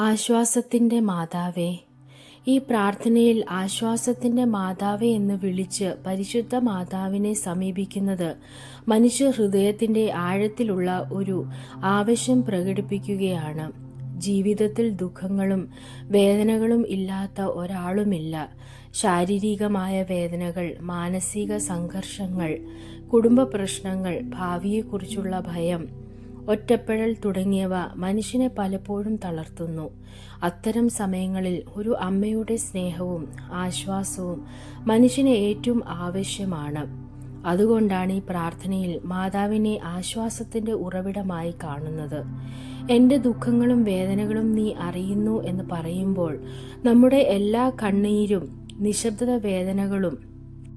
ആശ്വാസത്തിൻ്റെ മാതാവേ, ഈ പ്രാർത്ഥനയിൽ ആശ്വാസത്തിൻ്റെ മാതാവേ എന്ന് വിളിച്ച് പരിശുദ്ധ മാതാവിനെ സമീപിക്കുന്നത് മനുഷ്യ ഹൃദയത്തിൻ്റെ ആഴത്തിലുള്ള ഒരു ആവശ്യം പ്രകടിപ്പിക്കുകയാണ്. ജീവിതത്തിൽ ദുഃഖങ്ങളും വേദനകളും ഇല്ലാത്ത ഒരാളുമില്ല. ശാരീരികമായ വേദനകൾ, മാനസിക സംഘർഷങ്ങൾ, കുടുംബ പ്രശ്നങ്ങൾ, ഭാവിയെക്കുറിച്ചുള്ള ഭയം, ഒറ്റപ്പെടൽ തുടങ്ങിയവ മനുഷ്യനെ പലപ്പോഴും തളർത്തുന്നു. അത്തരം സമയങ്ങളിൽ ഒരു അമ്മയുടെ സ്നേഹവും ആശ്വാസവും മനുഷ്യന് ഏറ്റവും ആവശ്യമാണ്. അതുകൊണ്ടാണ് ഈ പ്രാർത്ഥനയിൽ മാതാവിനെ ആശ്വാസത്തിൻ്റെ ഉറവിടമായി കാണുന്നത്. എൻ്റെ ദുഃഖങ്ങളും വേദനകളും നീ അറിയുന്നു എന്ന് പറയുമ്പോൾ നമ്മുടെ എല്ലാ കണ്ണീരും നിശബ്ദ വേദനകളും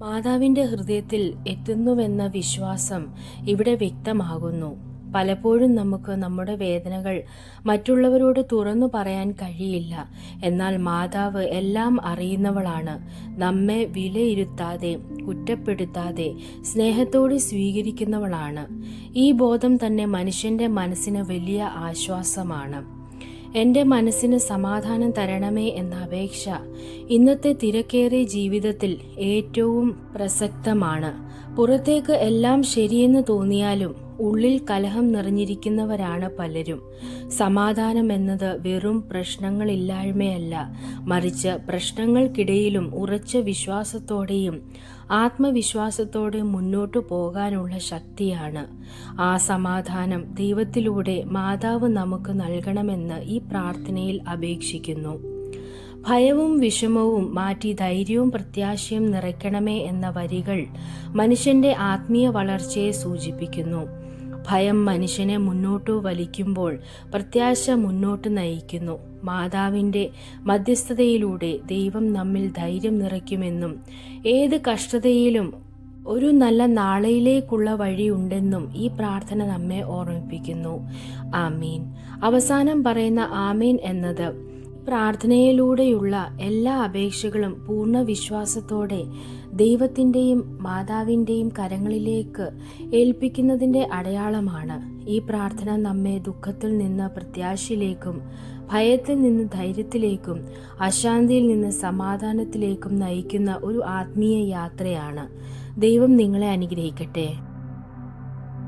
മാതാവിൻ്റെ ഹൃദയത്തിൽ എത്തുന്നുവെന്ന വിശ്വാസം ഇവിടെ വ്യക്തമാകുന്നു. പലപ്പോഴും നമുക്ക് നമ്മുടെ വേദനകൾ മറ്റുള്ളവരോട് തുറന്നു പറയാൻ കഴിയില്ല. എന്നാൽ മാതാവ് എല്ലാം അറിയുന്നവളാണ്. നമ്മെ വിലയിരുത്താതെ, കുറ്റപ്പെടുത്താതെ, സ്നേഹത്തോടെ സ്വീകരിക്കുന്നവളാണ്. ഈ ബോധം തന്നെ മനുഷ്യൻ്റെ മനസ്സിന് വലിയ ആശ്വാസമാണ്. എൻ്റെ മനസ്സിന് സമാധാനം തരണമേ എന്ന അപേക്ഷ ഇന്നത്തെ തിരക്കേറിയ ജീവിതത്തിൽ ഏറ്റവും പ്രസക്തമാണ്. പുറത്തേക്ക് എല്ലാം ശരിയെന്ന് തോന്നിയാലും ഉള്ളിൽ കലഹം നിറഞ്ഞിരിക്കുന്നവരാണ് പലരും. സമാധാനം എന്നത് വെറും പ്രശ്നങ്ങളില്ലായ്മയല്ല, മറിച്ച് പ്രശ്നങ്ങൾക്കിടയിലും ഉറച്ച വിശ്വാസത്തോടെയും ആത്മവിശ്വാസത്തോടെയും മുന്നോട്ടു പോകാനുള്ള ശക്തിയാണ്. ആ സമാധാനം ദൈവത്തിലൂടെ മാതാവ് നമുക്ക് നൽകണമെന്ന് ഈ പ്രാർത്ഥനയിൽ അപേക്ഷിക്കുന്നു. ഭയവും വിഷമവും മാറ്റി ധൈര്യവും പ്രത്യാശയും നിറയ്ക്കണമേ എന്ന വരികൾ മനുഷ്യന്റെ ആത്മീയ വളർച്ചയെ സൂചിപ്പിക്കുന്നു. ഭയം മനുഷ്യനെ മുന്നോട്ടു വലിക്കുമ്പോൾ പ്രത്യാശ മുന്നോട്ട് നയിക്കുന്നു. മാതാവിൻ്റെ മധ്യസ്ഥതയിലൂടെ ദൈവം നമ്മിൽ ധൈര്യം നിറയ്ക്കുമെന്നും ഏത് കഷ്ടതയിലും ഒരു നല്ല നാളെയിലേക്കുള്ള വഴിയുണ്ടെന്നും ഈ പ്രാർത്ഥന നമ്മെ ഓർമ്മിപ്പിക്കുന്നു. ആമീൻ. അവസാനം പറയുന്ന ആമീൻ എന്നത് പ്രാർത്ഥനയിലൂടെയുള്ള എല്ലാ അപേക്ഷകളും പൂർണ്ണ വിശ്വാസത്തോടെ ദൈവത്തിൻ്റെയും മാതാവിൻ്റെയും കരങ്ങളിലേക്ക് ഏൽപ്പിക്കുന്നതിൻ്റെ അടയാളമാണ്. ഈ പ്രാർത്ഥന നമ്മെ ദുഃഖത്തിൽ നിന്ന് പ്രത്യാശയിലേക്കും, ഭയത്തിൽ നിന്ന് ധൈര്യത്തിലേക്കും, അശാന്തിയിൽ നിന്ന് സമാധാനത്തിലേക്കും നയിക്കുന്ന ഒരു ആത്മീയ യാത്രയാണ്. ദൈവം നിങ്ങളെ അനുഗ്രഹിക്കട്ടെ.